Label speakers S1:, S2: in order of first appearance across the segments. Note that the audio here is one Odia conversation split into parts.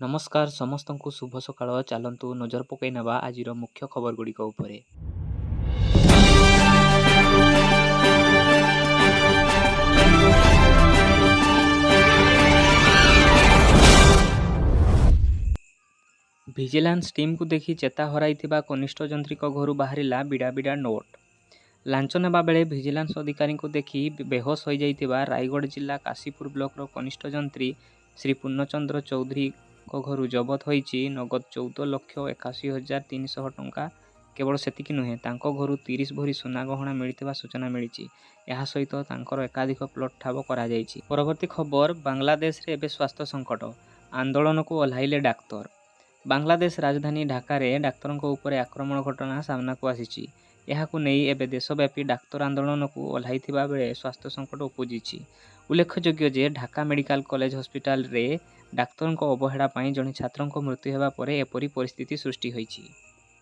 S1: ନମସ୍କାର ସମସ୍ତଙ୍କୁ ଶୁଭ ସକାଳ। ଚାଲନ୍ତୁ ନଜର ପକାଇ ନେବା ଆଜିର ମୁଖ୍ୟ ଖବରଗୁଡ଼ିକ ଉପରେ। ଭିଜିଲାନ୍ସ ଟିମ୍କୁ ଦେଖି ଚେତା ହରାଇଥିବା କନିଷ୍ଠ ଯନ୍ତ୍ରୀଙ୍କ ଘରୁ ବାହାରିଲା ବିଡ଼ା ବିଡ଼ା ନୋଟ୍। ଲାଞ୍ଚ ନେବା ବେଳେ ଭିଜିଲାନ୍ସ ଅଧିକାରୀଙ୍କୁ ଦେଖି ବେହୋସ ହୋଇଯାଇଥିବା ରାୟଗଡ଼ ଜିଲ୍ଲା କାଶୀପୁର ବ୍ଲକର କନିଷ୍ଠ ଯନ୍ତ୍ରୀ ଶ୍ରୀ ପୂର୍ଣ୍ଣଚନ୍ଦ୍ର ଚୌଧୁରୀଙ୍କ ଘରୁ ଜବତ ହୋଇଛି ନଗଦ 14,81,300 ଟଙ୍କା। କେବଳ ସେତିକି ନୁହେଁ, ତାଙ୍କ ଘରୁ 30 ଭରି ସୁନା ଗହଣା ମିଳିଥିବା ସୂଚନା ମିଳିଛି। ଏହା ସହିତ ତାଙ୍କର ଏକାଧିକ ପ୍ଲଟ୍ ଠାବ କରାଯାଇଛି। ପରବର୍ତ୍ତୀ ଖବର, ବାଂଲାଦେଶରେ ଏବେ ସ୍ୱାସ୍ଥ୍ୟ ସଙ୍କଟ, ଆନ୍ଦୋଳନକୁ ଓହ୍ଲାଇଲେ ଡାକ୍ତର। ବାଂଲାଦେଶ ରାଜଧାନୀ ଢାକାରେ ଡାକ୍ତରଙ୍କ ଉପରେ ଆକ୍ରମଣ ଘଟଣା ସାମ୍ନାକୁ ଆସିଛି। ଏହାକୁ ନେଇ ଏବେ ଦେଶବ୍ୟାପୀ ଡାକ୍ତର ଆନ୍ଦୋଳନକୁ ଓହ୍ଲାଇଥିବା ବେଳେ ସ୍ୱାସ୍ଥ୍ୟ ସଙ୍କଟ ଉପୁଜିଛି। ଉଲ୍ଲେଖଯୋଗ୍ୟ ଯେ ଢାକା ମେଡିକାଲ କଲେଜ ହସ୍ପିଟାଲରେ ଡାକ୍ତରଙ୍କ ଅବହେଳା ପାଇଁ ଜଣେ ଛାତ୍ରଙ୍କ ମୃତ୍ୟୁ ହେବା ପରେ ଏପରି ପରିସ୍ଥିତି ସୃଷ୍ଟି ହୋଇଛି।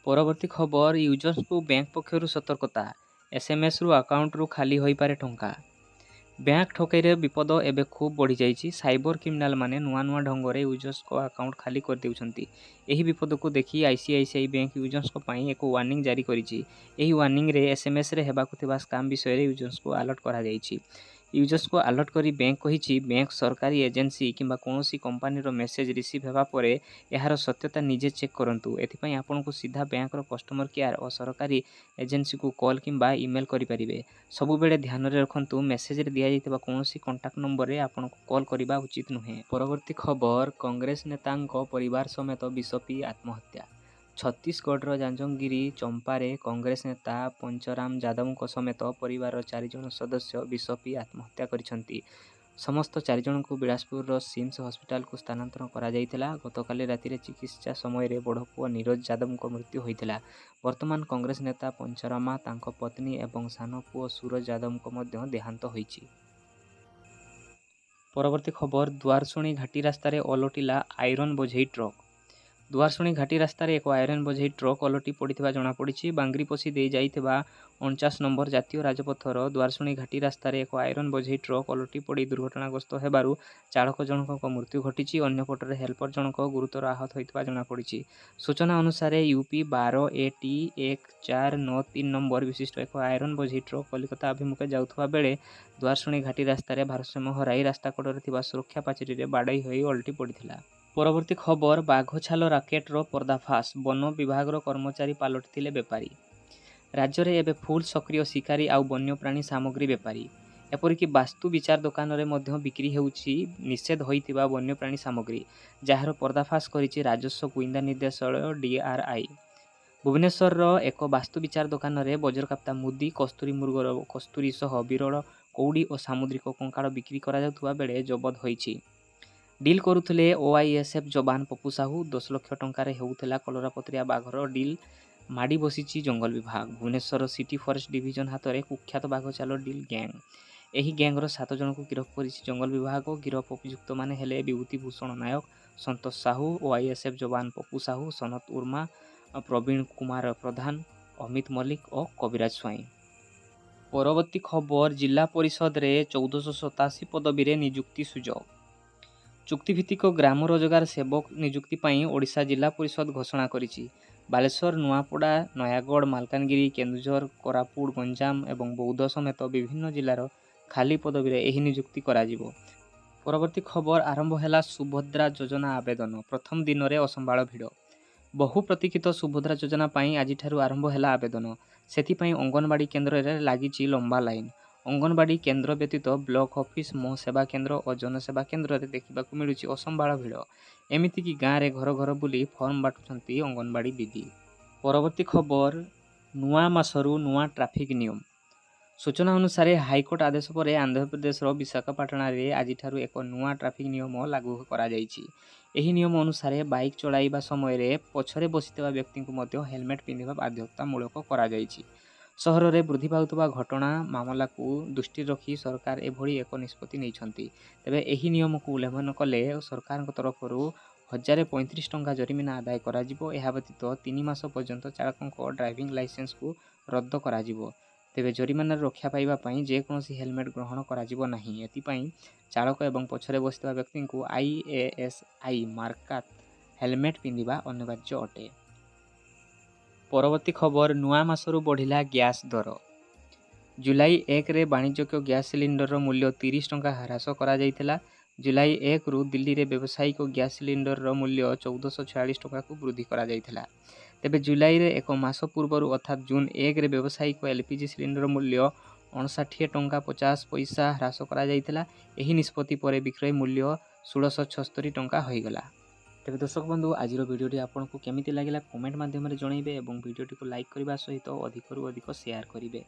S1: ପରବର୍ତ୍ତୀ ଖବର, ୟୁଜର୍ସଙ୍କୁ ବ୍ୟାଙ୍କ ପକ୍ଷରୁ ସତର୍କତା, ଏସ୍ଏମ୍ଏସ୍ରୁ ଆକାଉଣ୍ଟରୁ ଖାଲି ହୋଇପାରେ ଟଙ୍କା। ବ୍ୟାଙ୍କ ଠକେଇର ବିପଦ ଏବେ ଖୁବ୍ ବଢ଼ିଯାଇଛି। ସାଇବର କ୍ରିମିନାଲମାନେ ନୂଆ ନୂଆ ଢଙ୍ଗରେ ୟୁଜର୍ସଙ୍କ ଆକାଉଣ୍ଟ ଖାଲି କରିଦେଉଛନ୍ତି। ଏହି ବିପଦକୁ ଦେଖି ଆଇସିଆଇସିଆଇ ବ୍ୟାଙ୍କ ୟୁଜର୍ସଙ୍କ ପାଇଁ ଏକ ୱାର୍ଣ୍ଣିଂ ଜାରି କରିଛି। ଏହି ୱାର୍ଣ୍ଣିଂରେ ଏସ୍ଏମ୍ଏସ୍ରେ ହେବାକୁ ଥିବା ସ୍କାମ୍ ବିଷୟରେ ୟୁଜର୍ସଙ୍କୁ ଆଲର୍ଟ କରାଯାଇଛି। ୟୁଜର୍ସଙ୍କୁ ଆଲର୍ଟ କରି ବ୍ୟାଙ୍କ କହିଛି, ବ୍ୟାଙ୍କ, ସରକାରୀ ଏଜେନ୍ସି କିମ୍ବା କୌଣସି କମ୍ପାନୀର ମେସେଜ ରିସିଭ୍ ହେବା ପରେ ଏହାର ସତ୍ୟତା ନିଜେ ଚେକ୍ କରନ୍ତୁ। ଏଥିପାଇଁ ଆପଣଙ୍କୁ ସିଧା ବ୍ୟାଙ୍କର କଷ୍ଟମର କେୟାର ଓ ସରକାରୀ ଏଜେନ୍ସିକୁ କଲ୍ କିମ୍ବା ଇମେଲ୍ କରିପାରିବେ। ସବୁବେଳେ ଧ୍ୟାନରେ ରଖନ୍ତୁ, ମେସେଜରେ ଦିଆଯାଇଥିବା କୌଣସି କଣ୍ଟାକ୍ଟ ନମ୍ବରରେ ଆପଣଙ୍କୁ କଲ୍ କରିବା ଉଚିତ ନୁହେଁ। ପରବର୍ତ୍ତୀ ଖବର, କଂଗ୍ରେସ ନେତାଙ୍କ ପରିବାର ସମେତ ବିଷ ପିଇ ଆତ୍ମହତ୍ୟା। ଛତିଶଗଡ଼ର ଜାଞ୍ଜଗିରି ଚମ୍ପାରେ କଂଗ୍ରେସ ନେତା ପଞ୍ଚରାମ ଯାଦବଙ୍କ ସମେତ ପରିବାରର 4 ଜଣ ସଦସ୍ୟ ବିଷ ପିଇ ଆତ୍ମହତ୍ୟା କରିଛନ୍ତି। ସମସ୍ତ 4 ଜଣଙ୍କୁ ବିଳାସପୁରର ସିମ୍ସ ହସ୍ପିଟାଲକୁ ସ୍ଥାନାନ୍ତର କରାଯାଇଥିଲା। ଗତକାଲି ରାତିରେ ଚିକିତ୍ସା ସମୟରେ ବଡ଼ ପୁଅ ନିରୋଜ ଯାଦବଙ୍କ ମୃତ୍ୟୁ ହୋଇଥିଲା। ବର୍ତ୍ତମାନ କଂଗ୍ରେସ ନେତା ପଞ୍ଚରାମା, ତାଙ୍କ ପତ୍ନୀ ଏବଂ ସାନ ପୁଅ ସୁରଜ ଯାଦବଙ୍କ ମଧ୍ୟ ଦେହାନ୍ତ ହୋଇଛି। ପରବର୍ତ୍ତୀ ଖବର, ଦୁଆରଶୁଣି ଘାଟି ରାସ୍ତାରେ ଓଲଟିଲା ଆଇରନ୍ ବୋଝେଇ ଟ୍ରକ୍। ଦୁଆରଶୁଣି ଘାଟି ରାସ୍ତାରେ ଏକ ଆଇରନ୍ ବୋଝେଇ ଟ୍ରକ୍ ଓଲଟି ପଡ଼ିଥିବା ଜଣାପଡ଼ିଛି। ବାଙ୍ଗିରିପୋଷି ଦେଇ ଯାଇଥିବା 49 ନମ୍ବର ଜାତୀୟ ରାଜପଥର ଦୁଆରଶୁଣି ଘାଟି ରାସ୍ତାରେ ଏକ ଆଇରନ୍ ବୋଝେଇ ଟ୍ରକ୍ ଓଲଟି ପଡ଼ି ଦୁର୍ଘଟଣାଗ୍ରସ୍ତ ହେବାରୁ ଚାଳକ ଜଣକଙ୍କ ମୃତ୍ୟୁ ଘଟିଛି। ଅନ୍ୟପଟରେ ହେଲ୍ପର ଜଣକ ଗୁରୁତର ଆହତ ହୋଇଥିବା ଜଣାପଡ଼ିଛି। ସୂଚନା ଅନୁସାରେ ୟୁପି 12AT 1493 ନମ୍ବର ବିଶିଷ୍ଟ ଏକ ଆଇରନ୍ ବୋଝେଇ ଟ୍ରକ୍ କଲିକତା ଅଭିମୁଖେ ଯାଉଥିବା ବେଳେ ଦୁଆରଶୁଣି ଘାଟି ରାସ୍ତାରେ ଭାରସାମ୍ୟ ହରାଇ ରାସ୍ତା କଡ଼ରେ ଥିବା ସୁରକ୍ଷା ପାଚେରୀରେ ବାଡ଼େଇ ହୋଇ ଓଲଟି ପଡ଼ିଥିଲା। ପରବର୍ତ୍ତୀ ଖବର, ବାଘଛାଲ ରାକେଟର ପର୍ଦ୍ଦାଫାଶ, ବନ ବିଭାଗର କର୍ମଚାରୀ ପାଲଟିଥିଲେ ବେପାରୀ। ରାଜ୍ୟରେ ଏବେ ଫୁଲ୍ ସକ୍ରିୟ ଶିକାରୀ ଆଉ ବନ୍ୟପ୍ରାଣୀ ସାମଗ୍ରୀ ବେପାରୀ। ଏପରିକି ବାସ୍ତୁ ବିଚାର ଦୋକାନରେ ମଧ୍ୟ ବିକ୍ରି ହେଉଛି ନିଷେଧ ହୋଇଥିବା ବନ୍ୟପ୍ରାଣୀ ସାମଗ୍ରୀ, ଯାହାର ପର୍ଦ୍ଦାଫାଶ କରିଛି ରାଜସ୍ୱ ଗୁଇନ୍ଦା ନିର୍ଦ୍ଦେଶାଳୟ DRI। ଭୁବନେଶ୍ୱରର ଏକ ବାସ୍ତୁ ବିଚାର ଦୋକାନରେ ବଜ୍ରକାପ୍ତା ମୁଦି, କସ୍ତୁରୀ ମୃଗର କସ୍ତୁରୀ ସହ ବିରଳ କଉଡ଼ି ଓ ସାମୁଦ୍ରିକ କଙ୍କାଳ ବିକ୍ରି କରାଯାଉଥିବା ବେଳେ ଜବତ ହୋଇଛି। ଡିଲ୍ କରୁଥିଲେ OISF ଯବାନ ପପୁ ସାହୁ। 10 ଲକ୍ଷ ଟଙ୍କାରେ ହେଉଥିଲା କଲରାପତରିଆ ବାଘର ଡିଲ୍। ମାଡ଼ି ବସିଛି ଜଙ୍ଗଲ ବିଭାଗ। ଭୁବନେଶ୍ୱର ସିଟି ଫରେଷ୍ଟ ଡିଭିଜନ ହାତରେ କୁଖ୍ୟାତ ବାଘଛାଲ ଡିଲ୍ ଗ୍ୟାଙ୍ଗ। ଏହି ଗ୍ୟାଙ୍ଗର 7 ଜଣଙ୍କୁ ଗିରଫ କରିଛି ଜଙ୍ଗଲ ବିଭାଗ। ଗିରଫ ଅଭିଯୁକ୍ତମାନେ ହେଲେ ବିଭୂତି ଭୂଷଣ ନାୟକ, ସନ୍ତୋଷ ସାହୁ, OISF ଯବାନ ପପୁ ସାହୁ, ସନତ ଉର୍ମା, ପ୍ରବୀଣ କୁମାର ପ୍ରଧାନ, ଅମିତ ମଲ୍ଲିକ ଓ କବିରାଜ ସ୍ୱାଇଁ। ପରବର୍ତ୍ତୀ ଖବର, ଜିଲ୍ଲା ପରିଷଦରେ 1487 ପଦବୀରେ ନିଯୁକ୍ତି ସୁଯୋଗ। ଚୁକ୍ତିଭିତ୍ତିକ ଗ୍ରାମ ରୋଜଗାର ସେବକ ନିଯୁକ୍ତି ପାଇଁ ଓଡ଼ିଶା ଜିଲ୍ଲା ପରିଷଦ ଘୋଷଣା କରିଛି। ବାଲେଶ୍ୱର, ନୂଆପଡ଼ା, ନୟାଗଡ଼, ମାଲକାନଗିରି, କେନ୍ଦୁଝର, କୋରାପୁଟ, ଗଞ୍ଜାମ ଏବଂ ବୌଦ୍ଧ ସମେତ ବିଭିନ୍ନ ଜିଲ୍ଲାର ଖାଲି ପଦବୀରେ ଏହି ନିଯୁକ୍ତି କରାଯିବ। ପରବର୍ତ୍ତୀ ଖବର, ଆରମ୍ଭ ହେଲା ସୁଭଦ୍ରା ଯୋଜନା ଆବେଦନ। ପ୍ରଥମ ଦିନରେ ଅସମ୍ଭାଳ ଭିଡ଼। ବହୁ ପ୍ରତୀକ୍ଷିତ ସୁଭଦ୍ରା ଯୋଜନା ପାଇଁ ଆଜିଠାରୁ ଆରମ୍ଭ ହେଲା ଆବେଦନ। ସେଥିପାଇଁ ଅଙ୍ଗନବାଡ଼ି କେନ୍ଦ୍ରରେ ଲାଗିଛି ଲମ୍ବା ଲାଇନ। ଅଙ୍ଗନବାଡ଼ି କେନ୍ଦ୍ର ବ୍ୟତୀତ ବ୍ଲକ ଅଫିସ, ମୋ ସେବା କେନ୍ଦ୍ର ଓ ଜନସେବା କେନ୍ଦ୍ରରେ ଦେଖିବାକୁ ମିଳୁଛି ଅସମ୍ଭାଳ ଭିଡ଼। ଏମିତିକି ଗାଁରେ ଘର ଘର ବୁଲି ଫର୍ମ ବାଣ୍ଟୁଛନ୍ତି ଅଙ୍ଗନବାଡ଼ି ଦିଦି। ପରବର୍ତ୍ତୀ ଖବର, ନୂଆ ମାସରୁ ନୂଆ ଟ୍ରାଫିକ୍ ନିୟମ। ସୂଚନା ଅନୁସାରେ ହାଇକୋର୍ଟ ଆଦେଶ ପରେ ଆନ୍ଧ୍ରପ୍ରଦେଶର ବିଶାଖାପାଟଣାରେ ଆଜିଠାରୁ ଏକ ନୂଆ ଟ୍ରାଫିକ୍ ନିୟମ ଲାଗୁ କରାଯାଇଛି। ଏହି ନିୟମ ଅନୁସାରେ ବାଇକ୍ ଚଳାଇବା ସମୟରେ ପଛରେ ବସିଥିବା ବ୍ୟକ୍ତିଙ୍କୁ ମଧ୍ୟ ହେଲମେଟ୍ ପିନ୍ଧିବା ବାଧ୍ୟତାମୂଳକ କରାଯାଇଛି। ସହରରେ ବୃଦ୍ଧି ପାଉଥିବା ଘଟଣା ମାମଲାକୁ ଦୃଷ୍ଟିରେ ରଖି ସରକାର ଏଭଳି ଏକ ନିଷ୍ପତ୍ତି ନେଇଛନ୍ତି। ତେବେ ଏହି ନିୟମକୁ ଉଲ୍ଲଂଘନ କଲେ ସରକାରଙ୍କ ତରଫରୁ 1035 ଟଙ୍କା ଜରିମାନା ଆଦାୟ କରାଯିବ। ଏହା ବ୍ୟତୀତ 3 ମାସ ପର୍ଯ୍ୟନ୍ତ ଚାଳକଙ୍କ ଡ୍ରାଇଭିଂ ଲାଇସେନ୍ସକୁ ରଦ୍ଦ କରାଯିବ। ତେବେ ଜରିମାନାରୁ ରକ୍ଷା ପାଇବା ପାଇଁ ଯେକୌଣସି ହେଲମେଟ୍ ଗ୍ରହଣ କରାଯିବ ନାହିଁ। ଏଥିପାଇଁ ଚାଳକ ଏବଂ ପଛରେ ବସିଥିବା ବ୍ୟକ୍ତିଙ୍କୁ IASI ମାର୍କା ହେଲମେଟ୍ ପିନ୍ଧିବା ଅନିବାର୍ଯ୍ୟ ଅଟେ। ପରବର୍ତ୍ତୀ ଖବର, ନୂଆ ମାସରୁ ବଢ଼ିଲା ଗ୍ୟାସ୍ ଦର। ଜୁଲାଇ 1ରେ ବାଣିଜ୍ୟିକ ଗ୍ୟାସ୍ ସିଲିଣ୍ଡରର ମୂଲ୍ୟ 30 ଟଙ୍କା ହ୍ରାସ କରାଯାଇଥିଲା। ଜୁଲାଇ 1ରୁ ଦିଲ୍ଲୀରେ ବ୍ୟବସାୟିକ ଗ୍ୟାସ୍ ସିଲିଣ୍ଡରର ମୂଲ୍ୟ 1446 ଟଙ୍କାକୁ ବୃଦ୍ଧି କରାଯାଇଥିଲା। ତେବେ ଜୁଲାଇରେ ଏକ ମାସ ପୂର୍ବରୁ ଅର୍ଥାତ୍ ଜୁନ୍ 1ରେ ବ୍ୟବସାୟିକ ଏଲ୍‌ପିଜି ସିଲିଣ୍ଡର ମୂଲ୍ୟ 59 ଟଙ୍କା 50 ପଇସା ହ୍ରାସ କରାଯାଇଥିଲା। ଏହି ନିଷ୍ପତ୍ତି ପରେ ବିକ୍ରୟ ମୂଲ୍ୟ 1676 ଟଙ୍କା ହୋଇଗଲା। ତେବେ ଦର୍ଶକ ବନ୍ଧୁ, ଆଜିର ଭିଡ଼ିଓଟି ଆପଣଙ୍କୁ କେମିତି ଲାଗିଲା କମେଣ୍ଟ ମାଧ୍ୟମରେ ଜଣାଇବେ ଏବଂ ଭିଡ଼ିଓଟିକୁ ଲାଇକ୍ କରିବା ସହିତ ଅଧିକରୁ ଅଧିକ ସେୟାର କରିବେ।